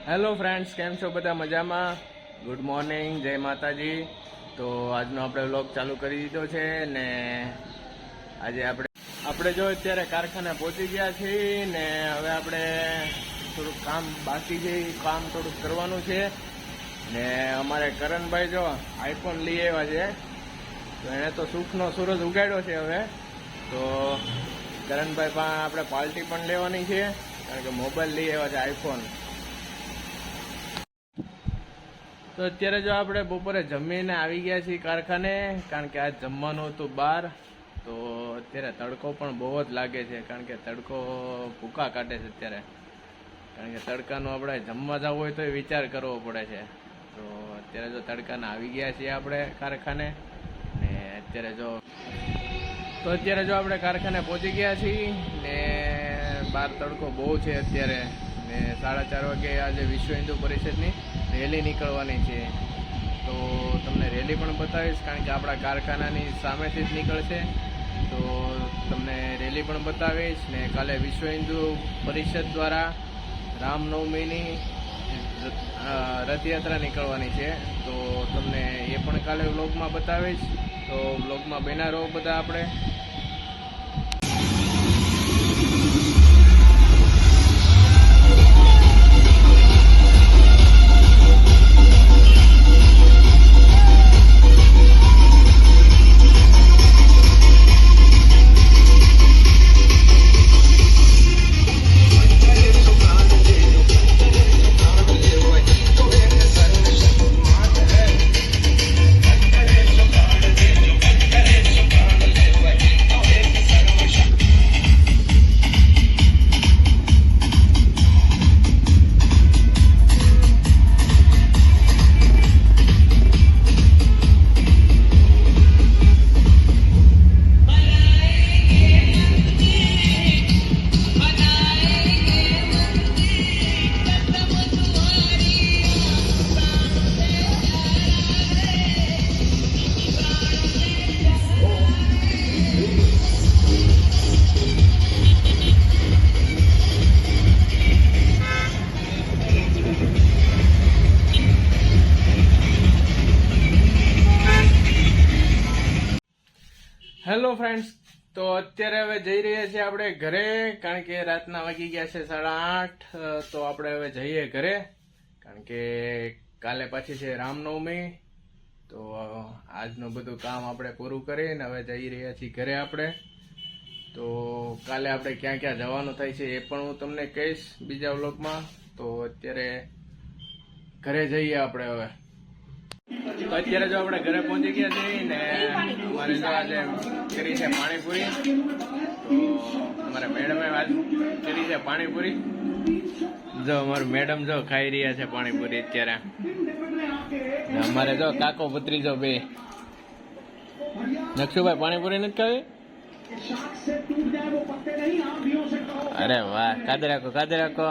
Hello friends, કેમ છો બધા? મજામાં? ગુડ મોર્નિંગ, જય માતાજી. તો આજનો આપણે વ્લોગ ચાલુ કરી દીધો છે ને આજે આપણે જો અત્યારે કારખાને પહોંચી ગયા છીએ ને હવે આપણે થોડુંક કામ બાકી છે, કામ થોડુંક કરવાનું છે ને અમારે કરણભાઈ જો આઈફોન લઈ આવ્યા છે. તો એને તો સુખનો સૂરજ ઉગાડ્યો છે. હવે તો કરણભાઈ પાસે આપણે પાર્ટી પણ લેવાની છે કારણ કે મોબાઈલ લઈ આવ્યા છે આઈફોન. તો અત્યારે જો આપણે બપોરે જમીને આવી ગયા છીએ કારખાને કારણ કે આજ જમવાનું હતું બહાર. તો અત્યારે તડકો પણ બહુ જ લાગે છે કારણ કે તડકો ભૂકા કાઢે છે અત્યારે, કારણ કે તડકાનું આપણે જમવા જવું હોય તો એ વિચાર કરવો પડે છે. તો અત્યારે જો તડકાના આવી ગયા છીએ આપણે કારખાને ને અત્યારે જો આપણે કારખાને પહોંચી ગયા છીએ ને બહાર તડકો બહુ છે અત્યારે ને 4:30 વાગે આજે વિશ્વ હિન્દુ પરિષદની રેલી નીકળવાની છે. તો તમને રેલી પણ બતાવીશ કારણ કે આપણા કારખાનાની સામેથી જ નીકળશે. તો તમને રેલી પણ બતાવીશ ને કાલે વિશ્વ હિન્દુ પરિષદ દ્વારા રામનવમીની રથયાત્રા નીકળવાની છે. તો તમને એ પણ કાલે વ્લોગમાં બતાવીશ. તો વ્લોગમાં બન્યા રહો બધા આપણે. હેલો ફ્રેન્ડ્સ, તો અત્યારે હવે જઈ રહ્યા છીએ આપણે ઘરે કારણ કે રાતના વાગી ગયા છે 8:30. તો આપણે હવે જઈએ ઘરે કારણ કે કાલે પાછી છે રામનવમી. તો આજનું બધું કામ આપણે પૂરું કરીને હવે જઈ રહ્યા છીએ ઘરે આપણે. તો કાલે આપણે ક્યાં ક્યાં જવાનું થાય છે એ પણ હું તમને કહીશ બીજા વ્લોગમાં. તો અત્યારે ઘરે જઈએ આપણે હવે. તો અત્યારે જો આપણે ઘરે પહોંચી ગયા છીએ ને અમારે જો આજે કરી છે પાણીપુરી. તો અમારા મેડમે આજ કરી છે પાણીપુરી. જો અમારું મેડમ જો ખાઈ રહ્યા છે પાણીપુરી અત્યારે. અમારે જો કાકો ભત્રીજો બે. નકશુભાઈ પાણીપુરી નથી ખાવી? અરે વાહ, કાઢી રાખો.